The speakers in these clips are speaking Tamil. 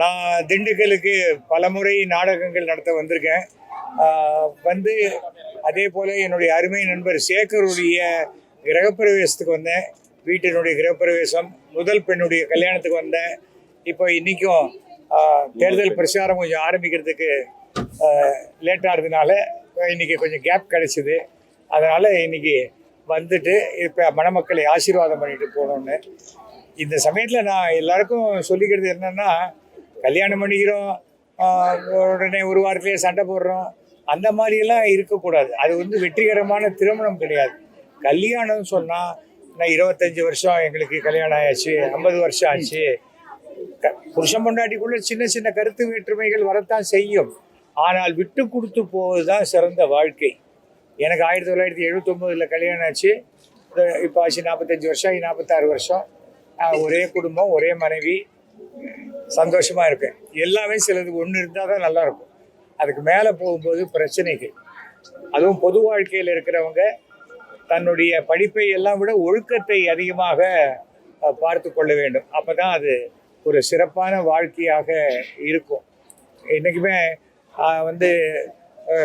நான் திண்டுக்கலுக்கு பலமுறை நாடகங்கள் நடத்த வந்திருக்கேன். வந்து அதே போல் என்னுடைய அருமை நண்பர் சேகருடைய கிரகப்பிரவேசத்துக்கு வந்தேன். வீட்டினுடைய கிரகப்பிரவேசம், முதல் பெண்ணுடைய கல்யாணத்துக்கு வந்தேன். இப்போ இன்றைக்கும் தேர்தல் பிரச்சாரம் கொஞ்சம் ஆரம்பிக்கிறதுக்கு லேட்டாகிறதுனால இன்றைக்கி கொஞ்சம் கேப் கிடச்சிது. அதனால் இன்றைக்கி வந்துட்டு இப்போ மணமக்களை ஆசீர்வாதம் பண்ணிட்டு போகணுன்னு இந்த சமயத்தில் நான் எல்லாருக்கும் சொல்லிக்கிறது என்னென்னா, கல்யாணம் பண்ணிக்கிறோம், உடனே ஒரு வாரத்திலேயே சண்டை போடுறோம், அந்த மாதிரியெல்லாம் இருக்கக்கூடாது. அது வந்து வெற்றிகரமான திருமணம் கிடையாது. கல்யாணம்னு சொன்னால், நான் 25 வருஷம் எங்களுக்கு கல்யாணம் ஆயாச்சு, 50 வருஷம் ஆச்சு. புருஷன் பொண்டாட்டிக்குள்ளே சின்ன சின்ன கருத்து வேற்றுமைகள் வரத்தான் செய்யும். ஆனால் விட்டு கொடுத்து போவது தான் சிறந்த வாழ்க்கை. எனக்கு 1979 கல்யாணம் ஆச்சு. இப்போ ஆச்சு 45 வருஷம், 46 வருஷம். ஒரே குடும்பம், ஒரே மனைவி, சந்தோஷமாக இருக்கேன். எல்லாமே சிலது ஒன்று இருந்தால் தான் நல்லாயிருக்கும். அதுக்கு மேலே போகும்போது பிரச்சனைகள். அதுவும் பொது வாழ்க்கையில் இருக்கிறவங்க தன்னுடைய படிப்பை எல்லாம் விட ஒழுக்கத்தை அதிகமாக பார்த்து கொள்ள வேண்டும். அப்போ தான் அது ஒரு சிறப்பான வாழ்க்கையாக இருக்கும். என்றைக்குமே வந்து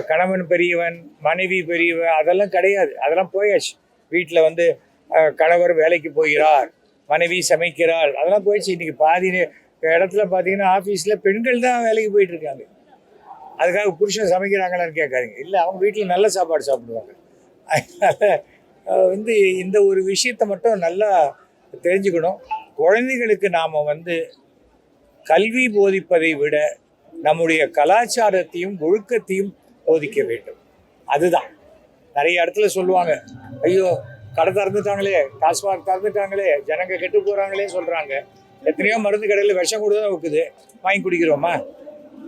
கணவன் பெரியவன், மனைவி பெரியவன் அதெல்லாம் கிடையாது. அதெல்லாம் போயாச்சு. வீட்டில் வந்து கணவர் வேலைக்கு போகிறார், மனைவி சமைக்கிறாள், அதெல்லாம் போயிடுச்சு. இன்றைக்கி பாதி இடத்துல பார்த்தீங்கன்னா ஆஃபீஸில் பெண்கள் தான் வேலைக்கு போயிட்டுருக்காங்க. அதுக்காக புருஷன் சமைக்கிறாங்களான்னு கேட்காதீங்க. இல்லை, அவங்க வீட்டில் நல்ல சாப்பாடு சாப்பிடுவாங்க. அதனால் வந்து இந்த ஒரு விஷயத்தை மட்டும் நல்லா தெரிஞ்சுக்கணும். குழந்தைகளுக்கு நாம் வந்து கல்வி போதிப்பதை விட நம்முடைய கலாச்சாரத்தையும் ஒழுக்கத்தையும் போதிக்க வேண்டும். அதுதான். நிறைய இடத்துல சொல்லுவாங்க, ஐயோ கடை திறந்துட்டாங்களே, டாஸ்மாக் திறந்துட்டாங்களே, ஜனங்க கெட்டு போகிறாங்களே சொல்கிறாங்க. எத்தனையோ மருந்து கடையில் விஷம் கூட தான் வைக்குது, வாங்கி குடிக்கிறோமா?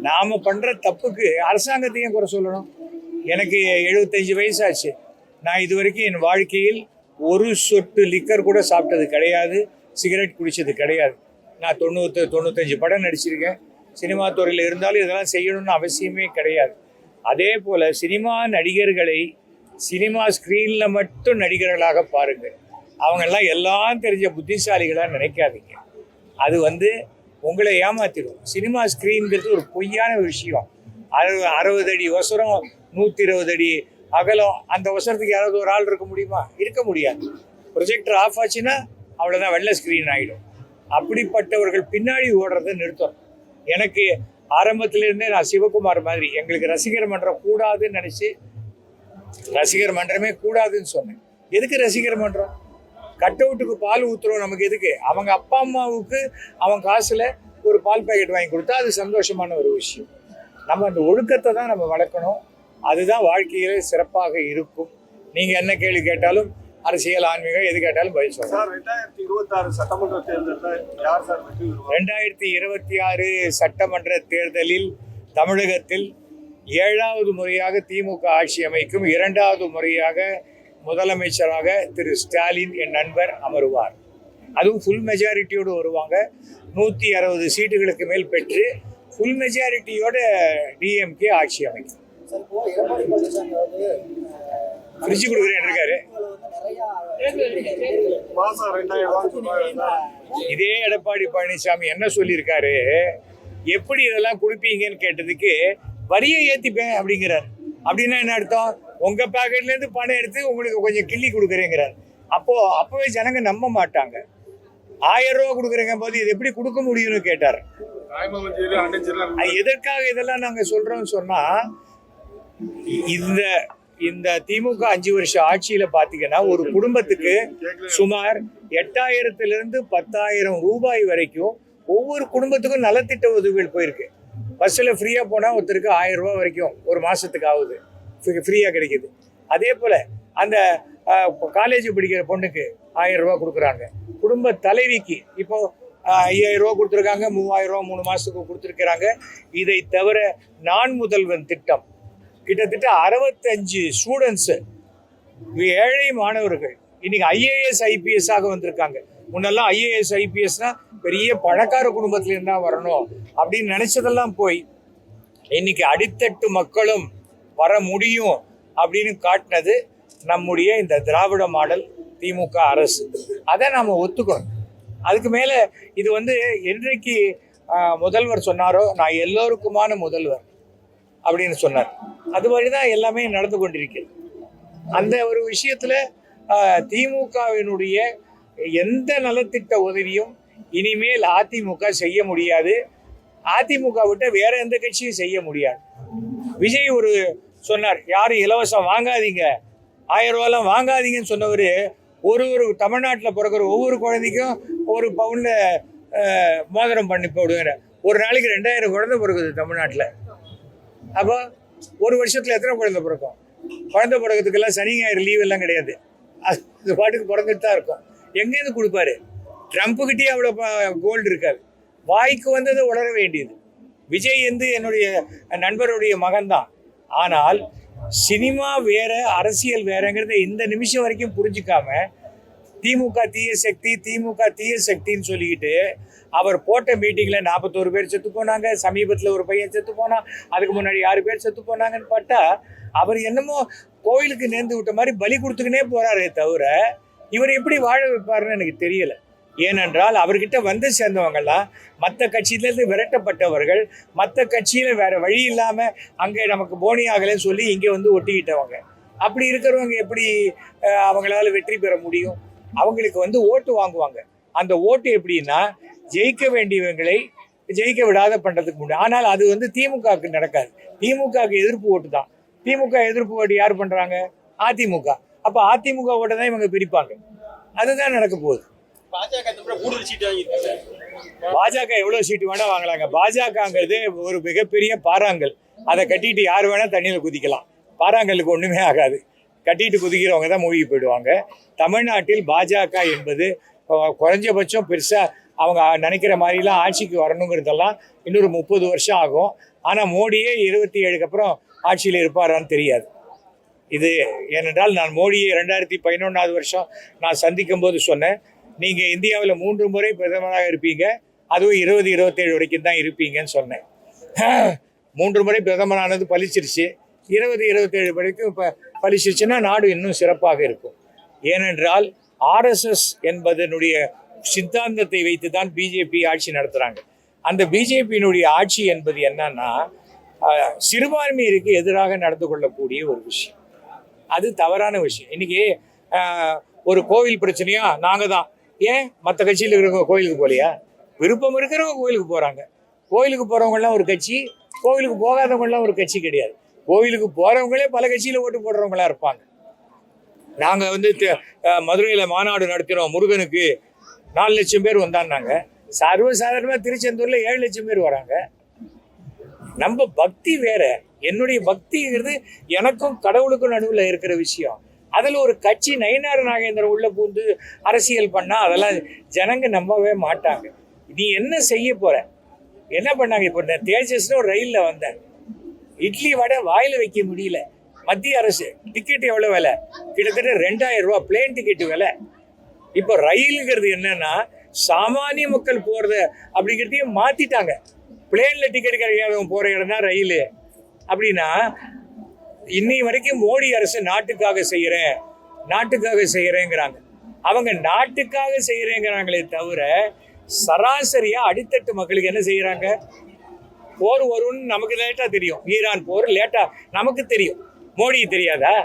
நாம் பண்ணுற தப்புக்கு அரசாங்கத்தையும் குறை சொல்லணும். எனக்கு 75 வயசாச்சு. நான் இது வரைக்கும் என் வாழ்க்கையில் ஒரு சொட்டு லிக்கர் கூட சாப்பிட்டது கிடையாது, சிகரெட் குடித்தது கிடையாது. நான் 95 படம் நடிச்சிருக்கேன். சினிமா துறையில் இருந்தாலும் இதெல்லாம் செய்யணும்னு அவசியமே கிடையாது. அதே போல் சினிமா நடிகர்களை சினிமா ஸ்க்ரீனில் மட்டும் நடிகர்களாக பாருங்கள். அவங்கெல்லாம் எல்லாம் தெரிஞ்ச புத்திசாலிகளாக நினைக்காதீங்க. அது வந்து உங்களை ஏமாற்றிடும். சினிமா ஸ்க்ரீன்கிறது ஒரு பொய்யான விஷயம். 60 அடி ஒசரம், 120 அடி அகலம். அந்த ஒசரத்துக்கு யாராவது ஒரு ஆள் இருக்க முடியுமா? இருக்க முடியாது. ப்ரொஜெக்டர் ஆஃப் ஆச்சுன்னா அவ்வளோதான், வெள்ளை ஸ்க்ரீன் ஆகிடும். அப்படிப்பட்டவர்கள் பின்னாடி ஓடுறதை நிறுத்தணும். எனக்கு ஆரம்பத்திலேருந்தே நான் சிவகுமார் மாதிரி எங்களுக்கு ரசிகர் மன்றம் கூடாதுன்னு நினச்சி ரசிகர் மன்றமே கூடாதுன்னு சொன்னேன். எதுக்கு ரசிகர் மன்றம்? கட் அவுட்டுக்கு பால் ஊற்றுறோம், நமக்கு எதுக்கு? அவங்க அப்பா அம்மாவுக்கு அவன் காசில் ஒரு பால் பேக்கெட் வாங்கி கொடுத்தா அது சந்தோஷமான ஒரு விஷயம். நம்ம அந்த ஒழுக்கத்தை தான் நம்ம வளர்க்கணும். அதுதான் வாழ்க்கையிலே சிறப்பாக இருக்கும். நீங்கள் என்ன கேள்வி கேட்டாலும், அரசியல், ஆன்மீகம், எது கேட்டாலும் பதில் சொல்லலாம். 2026 சட்டமன்ற தேர்தலில் யார் சார் வெற்றி பெறுவார்? 2026 சட்டமன்ற தேர்தலில் தமிழகத்தில் 7வது முறையாக திமுக ஆட்சி அமைக்கும். 2வது முறையாக முதலமைச்சராக திரு ஸ்டாலின் என் நண்பர் அமருவார். அதுவும் ஃபுல் மெஜாரிட்டியோடு வருவாங்க. 160 சீட்டுகளுக்கு மேல் பெற்று ஃபுல் மெஜாரிட்டியோட டிஎம்கே ஆட்சி அமைக்கும். ஃப்ரிட்ஜ் கொடுக்குறேன் இருக்காரு. இதே எடப்பாடி பழனிசாமி என்ன சொல்லியிருக்காரு, எப்படி இதெல்லாம் கொடுப்பீங்கன்னு கேட்டதுக்கு வரியை ஏற்றிப்பேன் அப்படிங்கிறார். அப்படின்னா என்ன அர்த்தம்? உங்கள் பேக்கெட்லேருந்து பணம் எடுத்து உங்களுக்கு கொஞ்சம் கிள்ளி கொடுக்குறேங்கிறார். அப்போவே ஜனங்க நம்ப மாட்டாங்க. 1000 ரூபா கொடுக்குறேங்க போது இது எப்படி கொடுக்க முடியும்னு கேட்டார். எதற்காக இதெல்லாம் நாங்கள் சொல்கிறோம்னு சொன்னால், இந்த திமுக 5 வருஷ ஆட்சியில் பார்த்தீங்கன்னா ஒரு குடும்பத்துக்கு சுமார் 8000 - 10,000 ரூபாய் வரைக்கும் ஒவ்வொரு குடும்பத்துக்கும் நலத்திட்ட உதவிகள் போயிருக்கு. பஸ்ஸில் ஃப்ரீயாக போனால் ஒருத்தருக்கு 1000 ரூபா வரைக்கும் ஒரு மாதத்துக்கு ஆகுது, ஃப்ரீயாக கிடைக்கிது. அதே போல் அந்த காலேஜ் படிக்கிற பொண்ணுக்கு 1000 ரூபா கொடுக்குறாங்க. குடும்ப தலைவிக்கு இப்போது 5000 ரூபா கொடுத்துருக்காங்க, 3000 ரூபா 3 மாதத்துக்கு கொடுத்துருக்குறாங்க. இதை தவிர நான் முதல்வன் திட்டம் கிட்டத்தட்ட 65 ஸ்டூடெண்ட்ஸு, ஏழை மாணவர்கள் இன்னைக்கு IAS IPS ஆக வந்திருக்காங்க. முன்னெல்லாம் IAS IPSனா பெரிய பணக்கார குடும்பத்திலேருந்து தான் வரணும் அப்படின்னு நினைச்சதெல்லாம் போய் இன்னைக்கு அடித்தட்டு மக்களும் வர முடியும் அப்படின்னு காட்டினது நம்முடைய இந்த திராவிட மாடல் திமுக அரசு. அதை நாம் ஒத்துக்கணும். அதுக்கு மேலே இது வந்து என்றைக்கு முதல்வர் சொன்னாரோ நான் எல்லோருக்குமான முதல்வர் அப்படின்னு சொன்னார். அது மாதிரி தான் எல்லாமே நடந்து கொண்டிருக்கிறது. அந்த ஒரு விஷயத்துல திமுகவினுடைய எந்த நலத்திட்ட உதவியும் இனிமேல் அதிமுக செய்ய முடியாது. அதிமுக விட்ட வேற எந்த கட்சியும் செய்ய முடியாது. விஜய் ஒரு சொன்னார், யாரும் இலவசம் வாங்காதீங்க, 1000 ரூபாலாம் வாங்காதீங்கன்னு சொன்னவர் ஒரு தமிழ்நாட்டில் பிறக்கிற ஒவ்வொரு குழந்தைக்கும் ஒரு பவுன்ல மோதிரம் பண்ணி போடுவேன். ஒரு நாளைக்கு 2000 குழந்தை பிறகுது தமிழ்நாட்டில். அப்போ ஒரு வருஷத்துல எத்தனை குழந்தை பிறக்கும்? குழந்தை பிறக்கிறதுக்கெல்லாம் சனி ஞாயிறு லீவ் எல்லாம் கிடையாது. அது பாட்டுக்கு பிறந்துட்டு தான் இருக்கும். எங்கேருந்து கொடுப்பாரு? ட்ரம்ப்புக்கிட்டே அவ்வளோ கோல்டு இருக்காது. வாய்க்கு வந்ததை உணர வேண்டியது. விஜய் என்னுடைய நண்பருடைய மகன்தான். ஆனால் சினிமா வேற, அரசியல் வேறங்கிறத இந்த நிமிஷம் வரைக்கும் புரிஞ்சுக்காம திமுக தீய சக்தி, திமுக தீய சக்தின்னு சொல்லிக்கிட்டு அவர் போட்ட மீட்டிங்கில் 41 பேர் செத்து போனாங்க, சமீபத்தில் ஒரு பையன் செத்து போனான், அதுக்கு முன்னாடி 6 பேர் செத்து போனாங்கன்னு பார்த்தா அவர் என்னமோ கோயிலுக்கு நேர்ந்து விட்ட மாதிரி பலி கொடுத்துக்கினே போறாரே தவிர இவர் எப்படி வாழ வைப்பாருன்னு எனக்கு தெரியல. ஏனென்றால் அவர்கிட்ட வந்து சேர்ந்தவங்கெல்லாம் மற்ற கட்சியிலேருந்து விரட்டப்பட்டவர்கள், மற்ற கட்சியில் வேற வழி இல்லாமல் அங்கே நமக்கு போனி ஆகலைன்னு சொல்லி இங்கே வந்து ஒட்டிக்கிட்டவங்க. அப்படி இருக்கிறவங்க எப்படி அவங்களால வெற்றி பெற முடியும்? அவங்களுக்கு வந்து ஓட்டு வாங்குவாங்க. அந்த ஓட்டு எப்படின்னா ஜெயிக்க வேண்டியவங்களை ஜெயிக்க விடாத பண்ணுறதுக்கு முடியும். ஆனால் அது வந்து திமுகவுக்கு நடக்காது. திமுகவுக்கு எதிர்ப்பு ஓட்டு தான். திமுக எதிர்ப்பு ஓட்டு யார் பண்ணுறாங்க? அதிமுக. அப்போ அதிமுக ஓட்டை தான் இவங்க பிரிப்பாங்க. அதுதான் நடக்க போகுது. பாஜக எவ்வளவு சீட்டு வேணா வாங்கலாங்க. பாஜகங்கிறது ஒரு மிகப்பெரிய பாறாங்கல். அதை கட்டிட்டு யார் வேணா தண்ணியில் குதிக்கலாம். பாறாங்கலுக்கு ஒண்ணுமே ஆகாது. கட்டிட்டு குதிக்கிறவங்க தான் மூழ்கி போயிடுவாங்க. தமிழ்நாட்டில் பாஜக என்பது குறைஞ்சபட்சம் பெருசா அவங்க நினைக்கிற மாதிரிலாம் ஆட்சிக்கு வரணுங்கிறதெல்லாம் இன்னொரு 30 வருஷம் ஆகும். ஆனால் மோடியே 27க்கு அப்புறம் ஆட்சியில் இருப்பாரான்னு தெரியாது. இது ஏனென்றால் நான் மோடியை 2011 வருஷம் நான் சந்திக்கும் போது சொன்னேன், நீங்கள் இந்தியாவில் 3 முறை பிரதமராக இருப்பீங்க, அதுவும் 2027 வரைக்கும் தான் இருப்பீங்கன்னு சொன்னேன். 3 முறை பிரதமரானது பலிச்சிருச்சு. 2027 வரைக்கும் இப்போ பலிச்சிருச்சுன்னா நாடு இன்னும் சிறப்பாக இருக்கும். ஏனென்றால் ஆர்எஸ்எஸ் என்பதனுடைய சித்தாந்தத்தை வைத்து தான் பிஜேபி ஆட்சி நடத்துகிறாங்க. அந்த பிஜேபியினுடைய ஆட்சி என்பது என்னன்னா சிறுபான்மையினருக்கு எதிராக நடந்து கொள்ளக்கூடிய ஒரு விஷயம். அது தவறான விஷயம். இன்னைக்கு ஒரு கோவில் பிரச்சனையா நாங்கள் தான், ஏன் மற்ற கட்சியில் இருக்கிறவங்க கோயிலுக்கு போகலையா? விருப்பம் இருக்கிறவங்க கோயிலுக்கு போகிறாங்க. கோயிலுக்கு போகிறவங்களாம் ஒரு கட்சி, கோவிலுக்கு போகாதவங்களாம் ஒரு கட்சி கிடையாது. கோவிலுக்கு போகிறவங்களே பல கட்சியில் ஓட்டு போடுறவங்களா இருப்பாங்க. நாங்கள் வந்து மதுரையில் மாநாடு நடத்தினோம், முருகனுக்கு 4 லட்சம் பேர் வந்தான்னாங்க. சர்வசாதாரணமாக திருச்செந்தூரில் 7 லட்சம் பேர் வராங்க. நம்ம பக்தி வேற. என்னுடைய பக்திங்கிறது எனக்கும் கடவுளுக்கும் நடுவில் இருக்கிற விஷயம். அதில் ஒரு கட்சி நயினார் நாகேந்திரன் உள்ள பூந்து அரசியல் பண்ணால் அதெல்லாம் ஜனங்க நம்பவே மாட்டாங்க. நீ என்ன செய்ய போற? என்ன பண்ணாங்க? இப்போ தேஜஸ்னு ஒரு ரயிலில் வந்தேன், இட்லி வடை வாயில் வைக்க முடியல. மத்திய அரசு டிக்கெட் எவ்வளோ விலை? கிட்டத்தட்ட 2000 ரூபா பிளேன் டிக்கெட் விலை. இப்போ ரயிலுங்கிறது என்னன்னா சாமானிய மக்கள் போகிறத அப்படிங்கிறதையும் மாற்றிட்டாங்க. பிளேனில் டிக்கெட் கிடைக்காதவங்க போகிற இடம் தான் ரயிலு. அப்படின்னா இன்னை வரைக்கும் மோடி அரசு நாட்டுக்காக செய்கிறேங்கிறாங்க. அவங்க நாட்டுக்காக செய்கிறேங்கிறாங்களே தவிர சராசரியாக அடித்தட்டு மக்களுக்கு என்ன செய்கிறாங்க? போர் வரும்னு நமக்கு லேட்டாக தெரியும். ஈரான் போர் லேட்டாக நமக்கு தெரியும், மோடிக்கு தெரியாதா?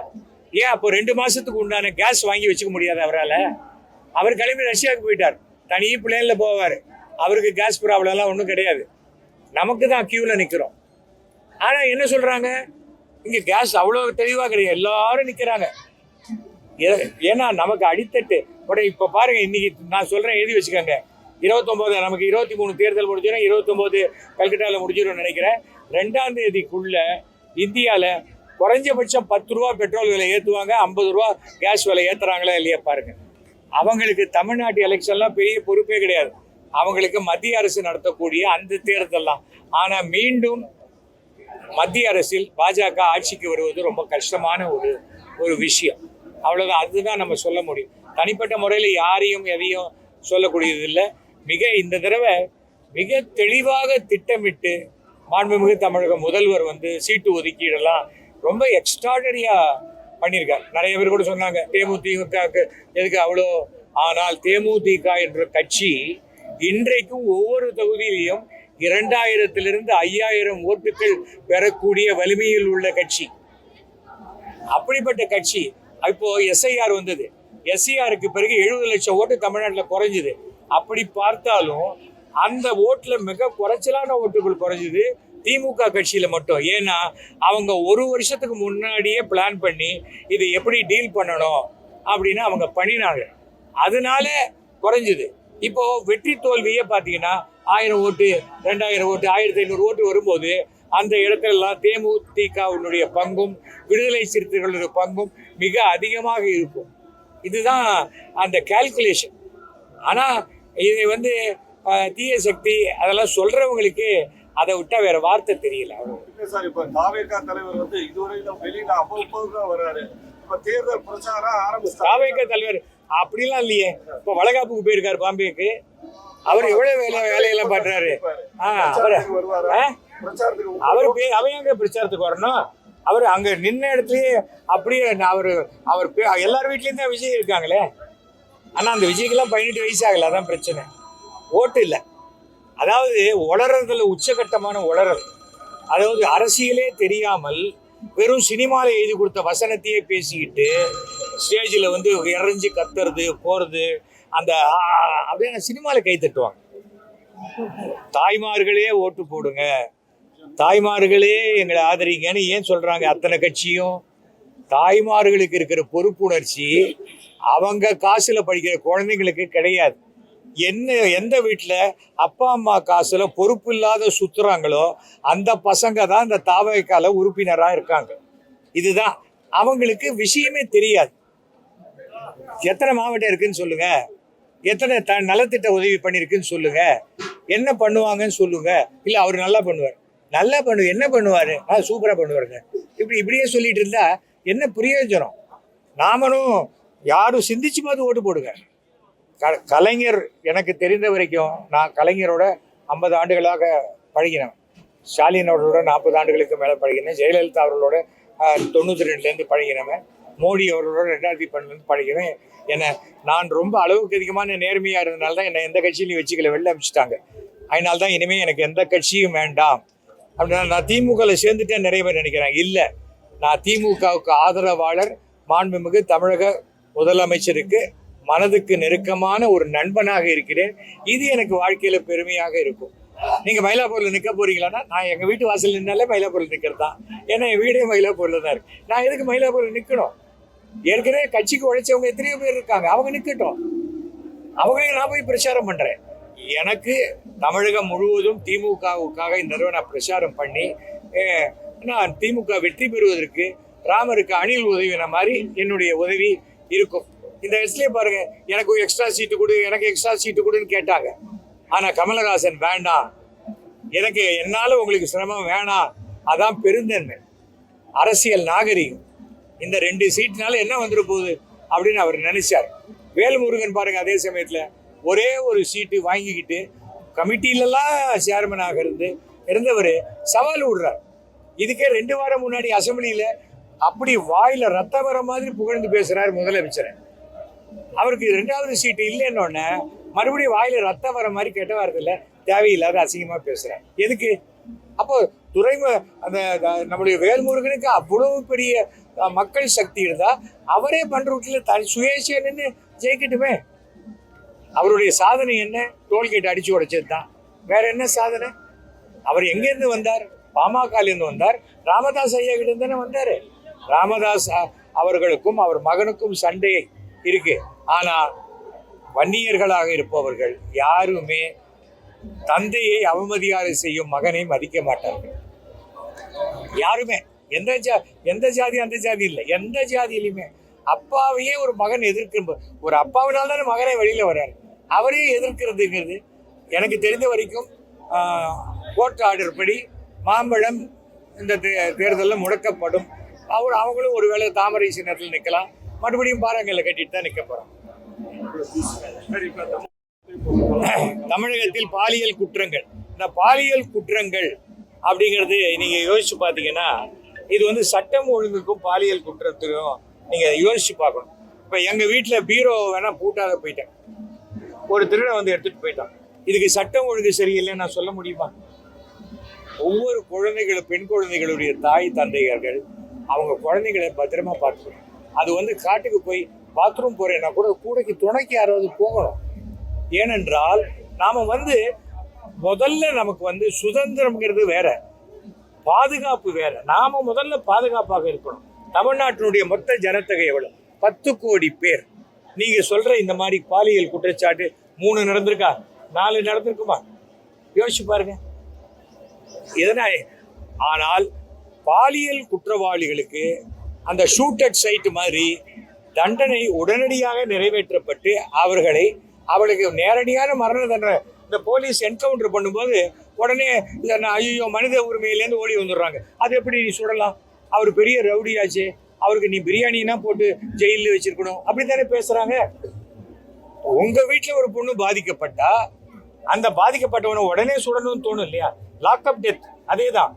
ஏன் அப்போ 2 மாதத்துக்கு உண்டான கேஸ் வாங்கி வச்சுக்க முடியாது அவரால்? அவர் கிளம்பி ரஷ்யாவுக்கு போயிட்டார், தனி பிளேனில் போவார். அவருக்கு கேஸ் ப்ராப்ளம்லாம் ஒன்றும் கிடையாது. நமக்கு தான் கியூவில் நிற்கிறோம். ஆனால் என்ன சொல்கிறாங்க, இங்கே கேஸ் அவ்வளோ தெளிவாக கிடையாது, எல்லாரும் நிற்கிறாங்க. ஏன்னா நமக்கு அடித்தட்டு உடனே. இப்போ பாருங்கள், இன்றைக்கி நான் சொல்கிறேன், எழுதி வச்சுக்கோங்க. 29 நமக்கு 23 தேர்தல் முடிஞ்சிடும், 29 கல்கட்டாவில் முடிஞ்சிடும் நினைக்கிறேன். 2ஆம் தேதிக்குள்ள இந்தியாவில் குறைஞ்சபட்சம் 10 ரூபா பெட்ரோல் விலை ஏற்றுவாங்க, 50 ரூபா கேஸ் விலை ஏற்றுறாங்களா இல்லையா பாருங்கள். அவங்களுக்கு தமிழ்நாட்டு எலெக்ஷன்லாம் பெரிய பொறுப்பே கிடையாது. அவங்களுக்கு மத்திய அரசு நடத்தக்கூடிய அந்த தேர்தல்லாம். ஆனால் மீண்டும் மத்திய அரசில் பாஜக ஆட்சிக்கு வருவது ரொம்ப கஷ்டமான ஒரு விஷயம். அவ்வளோதான். அதுதான் நம்ம சொல்ல முடியும். தனிப்பட்ட முறையில் யாரையும் எதையும் சொல்லக்கூடியதில்லை. இந்த தடவை மிக தெளிவாக திட்டமிட்டு மாண்புமிகு தமிழக முதல்வர் வந்து சீட்டு ஒதுக்கீடெல்லாம் ரொம்ப எக்ஸ்ட்ராடனரியாக பண்ணியிருக்கார். நிறைய பேர் கூட சொன்னாங்க தேமுதிகவுக்கு எதுக்கு அவ்வளோ. ஆனால் தேமுதிக என்ற கட்சி இன்றைக்கும் ஒவ்வொரு தொகுதியிலையும் 2000 5000 ஓட்டுகள் பெறக்கூடிய வலிமையில் உள்ள கட்சி. அப்படிப்பட்ட கட்சி. இப்போ எஸ்ஐஆர் வந்தது. எஸ்ஐஆருக்கு பிறகு 70 லட்சம் ஓட்டு தமிழ்நாட்டில் குறைஞ்சுது. அப்படி பார்த்தாலும் அந்த ஓட்டுல மிக குறைச்சலான ஓட்டுகள் குறைஞ்சுது திமுக கட்சியில மட்டும். ஏன்னா அவங்க ஒரு வருஷத்துக்கு முன்னாடியே பிளான் பண்ணி இதை எப்படி டீல் பண்ணணும் அப்படின்னு அவங்க பண்ணினாங்க. அதனால குறைஞ்சுது. இப்போ வெற்றி தோல்வியே பார்த்தீங்கன்னா 1000 ஓட்டு 2000 ஓட்டு 1500 ஓட்டு வரும்போது அந்த இடத்துலலாம் தேமுதிகவினுடைய பங்கும் விடுதலை சிறுத்தைகளுடைய பங்கும் மிக அதிகமாக இருக்கும். இதுதான் அந்த கால்குலேஷன். ஆனால் இதை வந்து தீய சக்தி அதெல்லாம் சொல்றவங்களுக்கு அதை விட்டா வேற வார்த்தை தெரியல. இல்லை சார், இப்போ தாவேகா தலைவர் வந்து இதுவரையிலும் வெளியில அவ்வப்போது தான் வர்றாரு. இப்போ தேர்தல் பிரச்சாரம் ஆரம்பிச்சு தாவேகா தலைவர் அப்படிலாம் இல்லையே. இப்போ வளகாப்புக்கு போயிருக்காரு பாம்பேக்கு. அவர் எவ்வளவு வேலையெல்லாம் பண்றாரு. அவர் எங்க பிரச்சாரத்துக்கு வரணும்? அவர் அங்க நின்ன இடத்துலயே அப்படியே அவர் எல்லார் வீட்லயும் தான் விஜய் இருக்காங்களே. ஆனா அந்த விஜய்க்கெல்லாம் 18 வயசு ஆகல. அதான் பிரச்சனை. ஓட்டு இல்லை. அதாவது உளறதுல உச்சகட்டமான உளறல். அதாவது அரசியலே தெரியாமல் வெறும் சினிமாவில் எழுதி கொடுத்த வசனத்தையே பேசிக்கிட்டு ஸ்டேஜில் வந்து இறஞ்சி கத்துறது போகிறது. அந்த அப்படியே சினிமாவில் கை தட்டுவாங்க. தாய்மார்களே ஓட்டு போடுங்க, தாய்மார்களே எங்களை ஆதரிங்கன்னு ஏன் சொல்கிறாங்க? அத்தனை கட்சியும் தாய்மார்களுக்கு இருக்கிற பொறுப்புணர்ச்சி அவங்க காசில் படிக்கிற குழந்தைங்களுக்கு கிடையாது. எந்த வீட்டில் அப்பா அம்மா காசுல பொறுப்பு இல்லாத சுத்துறாங்களோ அந்த பசங்க தான் இந்த தாவேகால உறுப்பினராக இருக்காங்க. இதுதான் அவங்களுக்கு விஷயமே தெரியாது. எத்தனை மாவட்டம் இருக்குன்னு சொல்லுங்க, எத்தனை நலத்திட்ட உதவி பண்ணியிருக்குன்னு சொல்லுங்க, என்ன பண்ணுவாங்கன்னு சொல்லுங்க. இல்லை அவர் நல்லா பண்ணுவார், என்ன பண்ணுவார், சூப்பராக பண்ணுவாருங்க. இப்படியே சொல்லிட்டு இருந்தா என்ன பிரயோஜனம்? நாமளும் யாரும் சிந்திச்சு பார்த்து ஓட்டு போடுங்க. கலைஞர் எனக்கு தெரிந்த வரைக்கும் நான் கலைஞரோட 50 ஆண்டுகளாக பழகினேன். ஸ்டாலின் அவர்களோட 40 ஆண்டுகளுக்கு மேலே பழகினேன். ஜெயலலிதா அவர்களோட 92லேருந்து பழகினவன். மோடி அவர்களோட 2012லேருந்து பழகினேன். நான் ரொம்ப அளவுக்கு அதிகமான நேர்மையாக இருந்தனால தான் என்னை எந்த கட்சியிலையும் வச்சுக்கல, வெளில அனுப்பிச்சிட்டாங்க. அதனால தான் இனிமேல் எனக்கு எந்த கட்சியும் வேண்டாம் அப்படின்னா நான் திமுகவில் சேர்ந்துட்டேன் நிறைய பேர் நினைக்கிறேன். இல்லை, நான் திமுகவுக்கு ஆதரவாளர். மாண்புமிகு தமிழக முதலமைச்சருக்கு மனதுக்கு நெருக்கமான ஒரு நண்பனாக இருக்கிறேன். இது எனக்கு வாழ்க்கையில பெருமையாக இருக்கும். நீங்க மயிலாப்பூர்ல நிற்க போறீங்களான்னா நான் எங்க வீட்டு வாசல் நின்னாலே மயிலாப்பூர்ல நிற்கிறது தான். ஏன்னா என் வீடே மயிலாப்பூர்ல தான் இருக்கு. நான் எதுக்கு மயிலாப்பூர்ல நிற்கணும்? ஏற்கனவே கட்சிக்கு உழைச்சவங்க எத்தனையோ பேர் இருக்காங்க, அவங்க நிற்கட்டும். அவங்களையும் நான் போய் பிரச்சாரம் பண்றேன். எனக்கு தமிழகம் முழுவதும் திமுகவுக்காக இந்த தடவை நான் பிரச்சாரம் பண்ணி நான் திமுக வெற்றி பெறுவதற்கு ராமருக்கு அணில் உதவின மாதிரி என்னுடைய உதவி இருக்கும். இந்த இடத்துலயே பாருங்க, எனக்கு எக்ஸ்ட்ரா சீட்டு கொடு, எனக்கு எக்ஸ்ட்ரா சீட்டு கொடுன்னு கேட்டாங்க. ஆனா கமலஹாசன் வேண்டாம், எனக்கு என்னால உங்களுக்கு சிரமம் வேணாம், அதான் பெருந்தன்மை, அரசியல் நாகரிகம். இந்த 2 சீட்னால என்ன வந்துட போகுது அப்படின்னு அவர் நினைச்சார். வேல்முருகன் பாருங்க, அதே சமயத்துல ஒரே ஒரு சீட்டு வாங்கிக்கிட்டு கமிட்டிலெல்லாம் சேர்மனாக இருந்தவர் சவால் விடுறார். இதுக்கே 2 வாரம் முன்னாடி அசம்பிளியில அப்படி வாயில ரத்த வர மாதிரி புகழ்ந்து பேசுறாரு முதலமைச்சர். அவருக்கு 2வது சீட்டு இல்லைன்னொன்னே மறுபடியும் வாயில ரத்தம் வர மாதிரி கெட்ட வாரத்தில் தேவையில்லாத அசிங்கமா பேசுறாரு. எதுக்கு? அப்போ அந்த நம்முடைய வேல்முருகனுக்கு அவ்வளவு பெரிய மக்கள் சக்தி இருந்தா அவரே பண்ற வீட்டுல சுயேட்சையா நின்று ஜெயிக்கட்டுமே. அவருடைய சாதனை என்ன? டோல்கேட் அடிச்சு உடைச்சது தான். வேற என்ன சாதனை? அவர் எங்கேருந்து வந்தார்? பாமகலேருந்து வந்தார். ராமதாஸ் ஐயா கிட்ட தானே வந்தாரு. ராமதாஸ் அவர்களுக்கும் அவர் மகனுக்கும் சண்டை இருக்கு. ஆனா வன்னியர்களாக இருப்பவர்கள் யாருமே தந்தையை அவமதியாரை செய்யும் மகனை மதிக்க மாட்டார்கள். யாருமே எந்த ஜாதி அந்த ஜாதி இல்லை, எந்த ஜாதியிலுமே அப்பாவையே ஒரு மகன் எதிர்க்கும். ஒரு அப்பாவினால் தானே மகனை வெளியில வர்றாரு. அவரையே எதிர்க்கிறதுங்கிறது எனக்கு தெரிந்த வரைக்கும் கோர்ட் ஆர்டர் படி மாம்பழம் இந்த தேர்தலில் முடக்கப்படும். அவங்களும் ஒருவேளை தாமரை சின்னத்தில் நிற்கலாம். மறுபடியும் பாறாங்கல்ல கட்டிட்டு தான் நிற்க போறோம். தமிழகத்தில் பாலியல் குற்றங்கள், இந்த பாலியல் குற்றங்கள் அப்படிங்கிறது நீங்க யோசிச்சு பார்த்தீங்கன்னா இது சட்டம் ஒழுங்குக்கும் பாலியல் குற்றத்துக்கும் நீங்க யோசிச்சு பார்க்கணும். இப்போ எங்க வீட்டில் பீரோ வேணா பூட்டாத போயிட்டேன். ஒரு திருடன் எடுத்துட்டு போயிட்டான். இதுக்கு சட்டம் ஒழுங்கு சரியில்லை நான் சொல்ல முடியுமா? ஒவ்வொரு குழந்தைகளும், பெண் குழந்தைகளுடைய தாய் தந்தையர்கள் அவங்க குழந்தைகளை பத்திரமா பார்த்துக்கணும். அது வந்து காட்டுக்கு போய் பாத்ரூம் போறேன்னா கூட கூடைக்கு துணைக்கு யாராவது போகணும். ஏனென்றால் நாம வந்து முதல்ல நமக்கு வந்து சுதந்திரம்ங்கிறது வேற, பாதுகாப்பு வேற. நாம முதல்ல பாதுகாப்பாக இருக்கணும். தமிழ்நாட்டினுடைய மொத்த ஜனத்தொகை எவ்வளவு? 10 கோடி பேர். நீங்க சொல்ற இந்த மாதிரி பாலியல் குற்றச்சாட்டு 3 நடந்திருக்கா, 4 நடந்திருக்குமா? யோசிச்சு பாருங்க. இதனால் ஆனால் பாலியல் குற்றவாளிகளுக்கு அந்த ஷூட்டட் சைட் மாதிரி தண்டனை உடனடியாக நிறைவேற்றப்பட்டு அவளுக்கு நேரடியான மரண தண்டனை. இந்த போலீஸ் என்கவுண்டர் பண்ணும்போது உடனே ஐயோ மனித உரிமையிலேருந்து ஓடி வந்துடுறாங்க. அது எப்படி நீ சுடலாம்? அவர் பெரிய ரவுடியாச்சு, அவருக்கு நீ பிரியாணினா போட்டு ஜெயிலில் வச்சிருக்கணும், அப்படி தானே பேசுறாங்க. உங்க வீட்டில் ஒரு பொண்ணு பாதிக்கப்பட்டா அந்த பாதிக்கப்பட்டவனை உடனே சுடணும்னு தோணும் இல்லையா? Lockup death. அதே தான்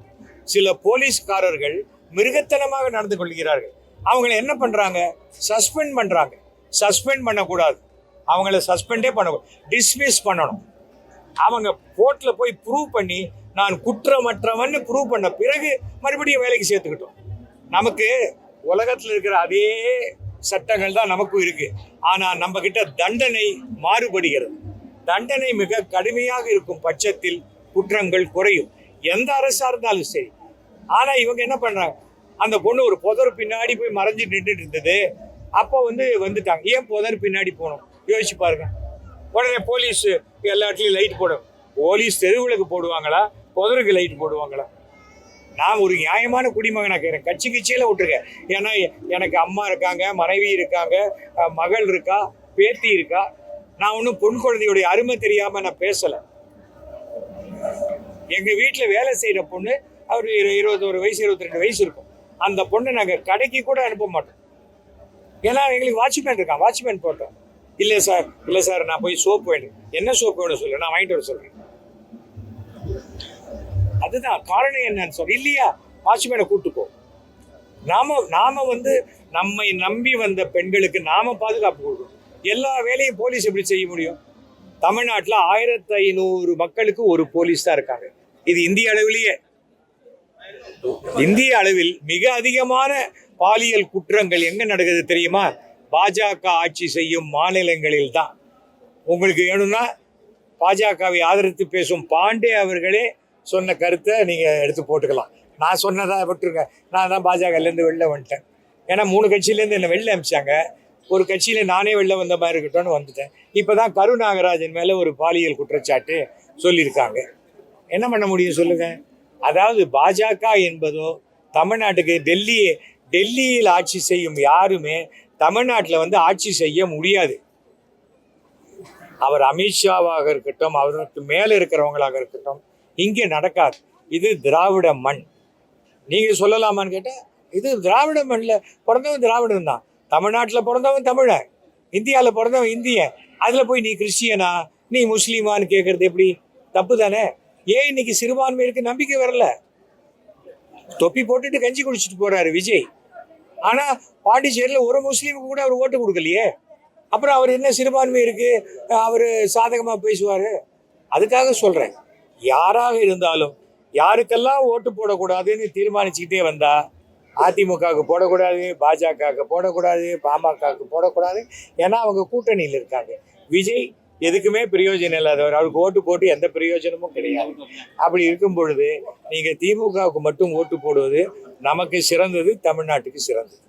சில போலீஸ்காரர்கள் மிருகத்தனமாக நடந்து கொள்கிறார்கள். அவங்கள என்ன பண்றாங்க? சஸ்பெண்ட் பண்றாங்க. சஸ்பெண்ட் பண்ணக்கூடாது, அவங்கள சஸ்பெண்டே பண்ணக்கூடாது, டிஸ்மிஸ் பண்ணணும். அவங்க கோர்ட்ல போய் ப்ரூவ் பண்ணி நான் குற்றமற்றவன்னு ப்ரூவ் பண்ண பிறகு மறுபடியும் வேலைக்கு சேர்த்துக்கிட்டோம். நமக்கு உலகத்தில் இருக்கிற அதே சட்டங்கள் தான் நமக்கும் இருக்கு. ஆனா நம்ம கிட்ட தண்டனை மாறுபடுகிறது. தண்டனை மிக கடுமையாக இருக்கும் பட்சத்தில் குற்றங்கள் குறையும், எந்த அரசா இருந்தாலும் சரி. ஆனா இவங்க என்ன பண்றாங்க? அந்த பொண்ணு ஒரு புதர் பின்னாடி போய் மறைஞ்சு நின்றுட்டு இருந்தது. அப்போ வந்துட்டாங்க. ஏன் புதர் பின்னாடி போகணும்? யோசிச்சு பாருங்க. உடனே போலீஸ் எல்லா இடத்துலையும் லைட் போடும். போலீஸ் தெருவுகளுக்கு போடுவாங்களா, புதருக்கு லைட் போடுவாங்களா? நான் ஒரு நியாயமான குடிமகனாக இருக்கிறேன். கட்சியில விட்டுருக்கேன். ஏன்னா எனக்கு அம்மா இருக்காங்க, மனைவி இருக்காங்க, மகள் இருக்கா, பேத்தி இருக்கா. நான் ஒன்றும் பொன் குழந்தையுடைய அருமை தெரியாம நான் பேசல. எங்க வீட்டில் வேலை செய்யற பொண்ணு, அவர் 21 வயசு 22 வயசு இருக்கும். அந்த பொண்ணை நாங்கள் கடைக்கு கூட அனுப்ப மாட்டோம். ஏன்னா எங்களுக்கு வாட்ச்மேன் இருக்கான், வாட்ச்மேன் போட்டோம். இல்லை சார் நான் போய் சோப்பு வேணும். என்ன சோப்பு வேணும் சொல்லு, நான் வாங்கிட்டு வர சொல்றேன். அதுதான் காரணம். என்னன்னு சொல்ல இல்லையா? வாட்ச்மேனை கூட்டு போ. நாம நம்மை நம்பி வந்த பெண்களுக்கு நாம பாதுகாப்பு கொடுக்கணும். எல்லா வேலையும் போலீஸ் எப்படி செய்ய முடியும்? தமிழ்நாட்டில் 1500 மக்களுக்கு ஒரு போலீஸ் தான் இருக்காங்க. இது இந்திய அளவிலேயே. இந்திய அளவில் மிக அதிகமான பாலியல் குற்றங்கள் எங்க நடக்குது தெரியுமா? பாஜக ஆட்சி செய்யும் மாநிலங்களில் தான். உங்களுக்கு வேணும்னா பாஜகவை ஆதரித்து பேசும் பாண்டே அவர்களே சொன்ன கருத்தை நீங்க எடுத்து போட்டுக்கலாம். நான் சொன்னதா விட்டுருங்க. நான் தான் பாஜகலேருந்து வெளில வந்துட்டேன். ஏன்னா 3 கட்சியிலேருந்து என்னை வெளில அனுப்பிச்சாங்க. ஒரு கட்சியில நானே வெளில வந்த மாதிரி இருக்கட்டும்னு வந்துட்டேன். இப்போதான் கருநாகராஜன் மேல ஒரு பாலியல் குற்றச்சாட்டு சொல்லியிருக்காங்க. என்ன பண்ண முடியும் சொல்லுங்க? அதாவது பாஜக என்பதோ தமிழ்நாட்டுக்கு டெல்லியில் ஆட்சி செய்யும் யாருமே தமிழ்நாட்டில் ஆட்சி செய்ய முடியாது. அவர் அமித்ஷாவாக இருக்கட்டும், அவருக்கு மேலே இருக்கிறவங்களாக இருக்கட்டும், இங்கே நடக்காது. இது திராவிட மண். நீங்க சொல்லலாமான்னு கேட்டால் இது திராவிட மண்ணில் பிறந்தவன் திராவிடன் தான். தமிழ்நாட்டில் பிறந்தவன் தமிழன், இந்தியாவில் பிறந்தவன் இந்தியன். அதில் போய் நீ கிறிஸ்டியனா, நீ முஸ்லீமான்னு கேட்கறது எப்படி? தப்பு தானே? ஏன் இன்னைக்கு சிறுபான்மையிற்கு நம்பிக்கை வரல? தொப்பி போட்டுட்டு கஞ்சி குடிச்சிட்டு போறாரு விஜய். ஆனா பாண்டிச்சேரியில் ஒரு முஸ்லீமுக்கு கூட அவர் ஓட்டு கொடுக்கலையே. அப்புறம் அவர் என்ன சிறுபான்மை இருக்கு அவர் சாதகமா பேசுவாரு? அதுக்காக சொல்றேன், யாராக இருந்தாலும் யாருக்கெல்லாம் ஓட்டு போடக்கூடாதுன்னு தீர்மானிச்சுக்கிட்டே வந்தா அதிமுகவுக்கு போடக்கூடாது, பாஜகவுக்கு போடக்கூடாது, பாமகவுக்கு போடக்கூடாது. ஏன்னா அவங்க கூட்டணியில் இருக்காங்க. விஜய் எதுக்குமே பிரயோஜனம் இல்லாதவர். அவருக்கு ஓட்டு போட்டு எந்த பிரயோஜனமும் கிடையாது. அப்படி இருக்கும் பொழுது நீங்க திமுகவுக்கு மட்டும் ஓட்டு போடுவது நமக்கு சிறந்தது, தமிழ்நாட்டுக்கு சிறந்தது.